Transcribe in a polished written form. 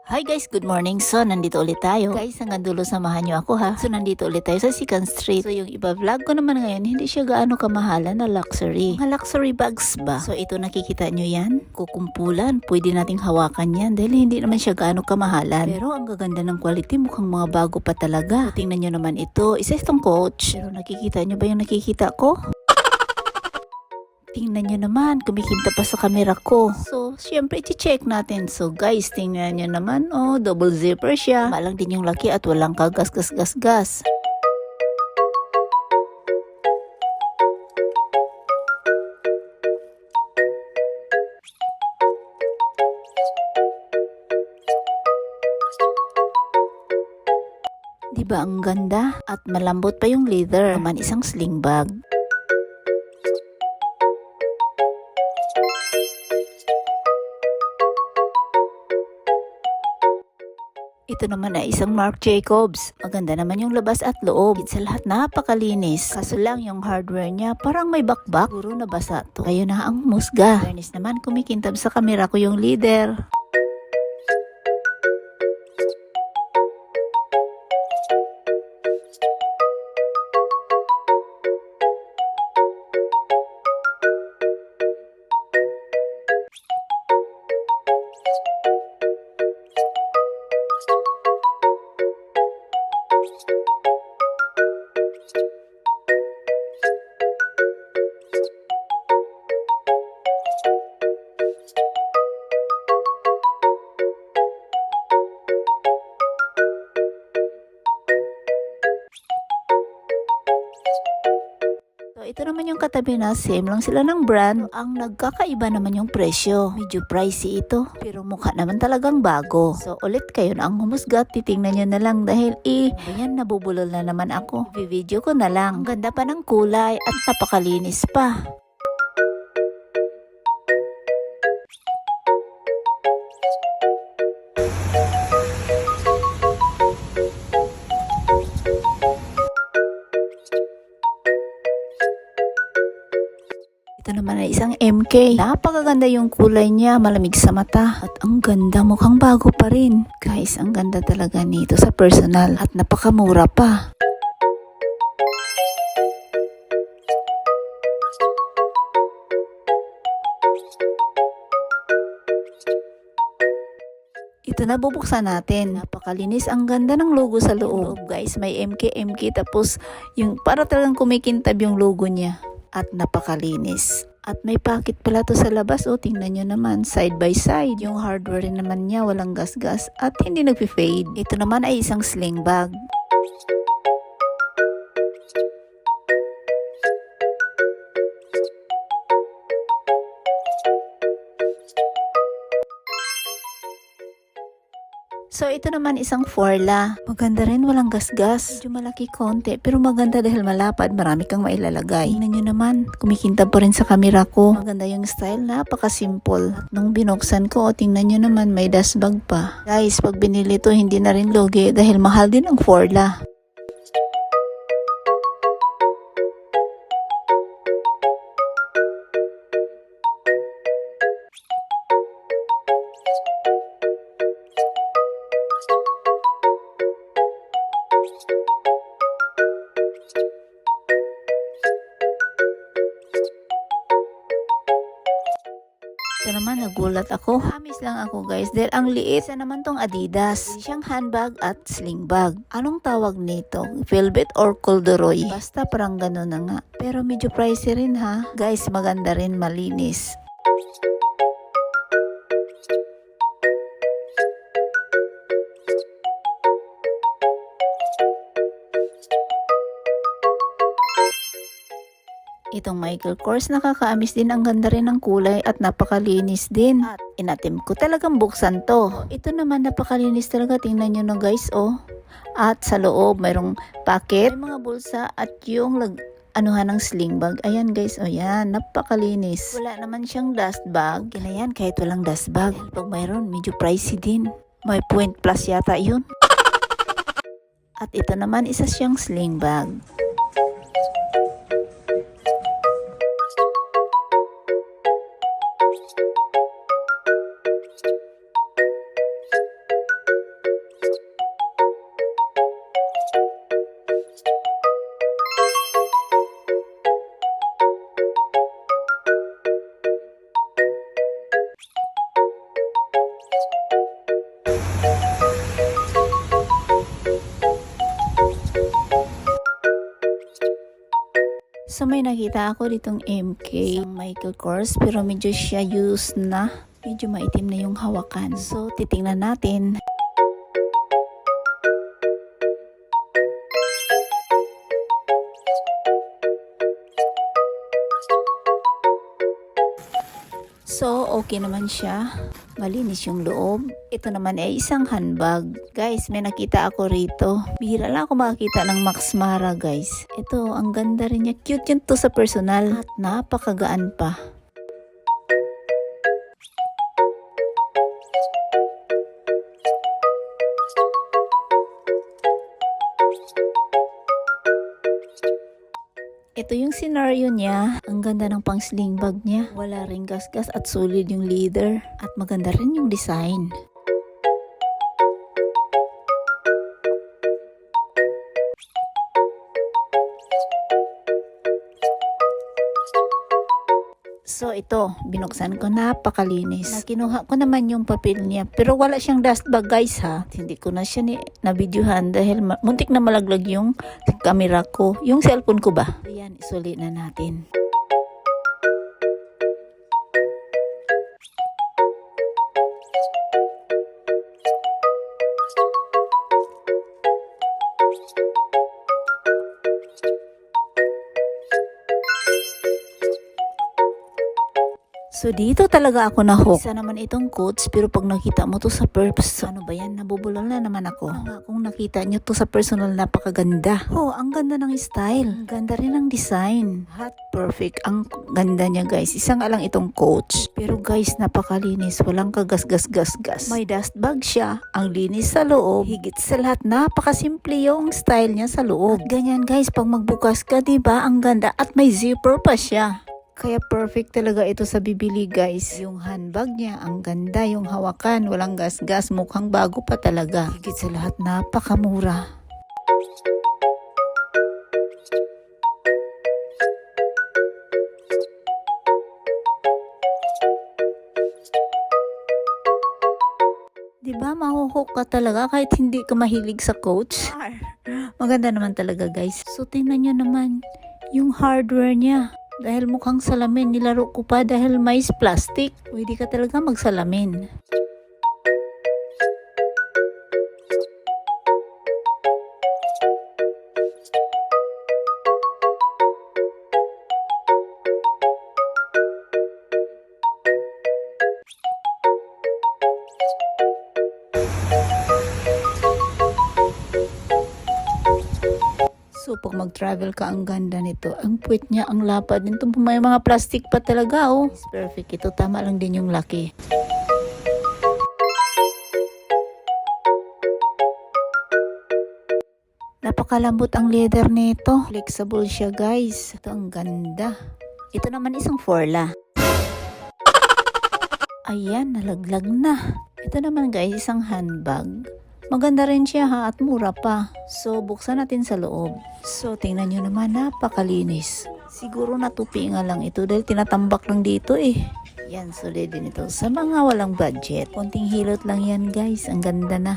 Hi guys, good morning. So, nandito ulit tayo. Guys, hanggang dulo samahan nyo ako ha. So, nandito ulit tayo sa Second Street. So, yung iba vlog ko naman ngayon, hindi siya gaano kamahalan na luxury. Mga luxury bags ba? So, ito nakikita nyo yan? Kukumpulan. Pwede nating hawakan yan dahil hindi naman siya gaano kamahalan. Pero ang gaganda ng quality, mukhang mga bago pa talaga. So, tingnan nyo naman ito. Isa itong Coach. Pero nakikita nyo ba yung nakikita ko? Tingnan nyo naman, kumikinta pa sa kamera ko. So, syempre, i-check natin. So, guys, tingnan nyo naman, oh, double zipper siya. Malang din yung laki at walang kagas-gas-gas-gas. Diba ang ganda? At malambot pa yung leather. Naman isang sling bag. Ito naman ay isang Marc Jacobs. Maganda naman yung labas at loob. Sa lahat napakalinis. Kaso lang yung hardware niya parang may bakbak. Puro nabasa to. Kayo na ang musga. Fairness naman kumikintab sa kamera ko yung leader. So, ito naman yung katabi na same lang sila ng brand. Ang nagkakaiba naman yung presyo. Medyo pricey ito. Pero mukha naman talagang bago. So, ulit kayo na ang humusga. Titingnan nyo na lang dahil ayan, nabubulol na naman ako. Video ko na lang. Ang ganda pa ng kulay at napakalinis pa. Ito naman ay isang MK. Napakaganda yung kulay niya, malamig sa mata. At ang ganda, mukhang bago pa rin. Guys, ang ganda talaga nito sa personal. At napakamura pa. Ito na, bubuksan natin. Napakalinis, ang ganda ng logo sa loob. Guys, may MK tapos yung para talagang kumikintab yung logo niya. At napakalinis. At may pocket pala to sa labas. O, tingnan nyo naman. Side by side. Yung hardware rin naman niya. Walang gas-gas. At hindi nagpi-fade. Ito naman ay isang sling bag. So, ito naman isang Forla. Maganda rin, walang gasgas. Medyo malaki konti, pero maganda dahil malapad. Marami kang mailalagay. Tingnan nyo naman, kumikintab pa rin sa kamera ko. Maganda yung style, napaka-simple. At nung binuksan ko, tingnan nyo naman, may dust bag pa. Guys, pag binili to, hindi na rin lugi dahil mahal din ang Forla. Ito naman, nagulat ako. Hamis lang ako guys dahil ang liit. Isa naman tong Adidas. Siyang handbag at sling bag. Anong tawag nito? Velvet or corduroy? Basta parang gano'n na nga. Pero medyo pricey rin ha. Guys, maganda rin, malinis. Itong Michael Kors, nakakaamis din, ang ganda rin ng kulay at napakalinis din. At inatim ko talagang buksan to. Ito naman napakalinis talaga, tingnan nyo na guys, oh. At sa loob mayroong packet, may mga bulsa at yung anuhan ng sling bag. Ayan guys, oh yan, napakalinis. Wala naman siyang dust bag. Kailangan kahit walang dust bag. Pag mayroon, medyo pricey din. May point plus yata yun. At ito naman, isa siyang sling bag. So may nakita ako ditong MK, isang Michael Kors, pero medyo siya used na. Medyo maitim na yung hawakan. So titingnan natin. So, okay naman siya. Malinis yung loob. Ito naman ay isang handbag. Guys, may nakita ako rito. Bihira lang ako makakita ng Max Mara, guys. Ito, ang ganda rin niya. Cute yun to sa personal. At napakagaan pa. Ito yung scenario niya. Ang ganda ng pang sling bag niya. Wala ring gasgas at solid yung leather. At maganda rin yung design. So ito, binuksan ko, napakalinis. Kinuha ko naman yung papel niya, pero wala siyang dust bag, guys, ha. Hindi ko na siya na-videohan dahil muntik na malaglag yung camera ko. Yung cellphone ko ba? Ayan, isulit na natin. So dito talaga ako na-hook. Isa naman itong coats, pero pag nakita mo to sa purpose, ano ba yan? Nabubulol na naman ako. Kung nakita nyo to sa personal, napakaganda. Oh, ang ganda ng style. Ang ganda rin ng design. Hot perfect. Ang ganda niya, guys. Isang lang itong coats. Pero guys, napakalinis. Walang kagas-gas-gas-gas. May dust bag siya. Ang linis sa loob. Higit sa lahat, napakasimple yung style niya sa loob. At ganyan, guys, pag magbukas ka, diba? Ang ganda. At may zipper pa siya. Kaya perfect talaga ito sa bibili, guys. Yung handbag niya, ang ganda. Yung hawakan, walang gas-gas. Mukhang bago pa talaga. Higit sa lahat, napakamura. Diba, mahuhook ka talaga kahit hindi ka mahilig sa coats? Maganda naman talaga, guys. So, tingnan nyo naman yung hardware niya. Dahil mukhang salamin, nilaro ko pa dahil may plastic. Pwede ka talaga magsalamin. So, pag mag-travel ka, ang ganda nito. Ang puwit niya, ang lapad. Ito may mga plastic pa talaga, oh. It's perfect. Ito, tama lang din yung laki. Napakalambot ang leather nito. Flexible siya, guys. Ito, ang ganda. Ito naman isang Forla. Ayan, nalaglag na. Ito naman, guys, isang handbag. Maganda rin siya, ha, at mura pa. So, buksan natin sa loob. So, tingnan nyo naman, napakalinis. Siguro natupi nga lang ito dahil tinatambak lang dito eh. Yan, solid din ito. Sa mga walang budget, konting hilot lang yan, guys. Ang ganda na.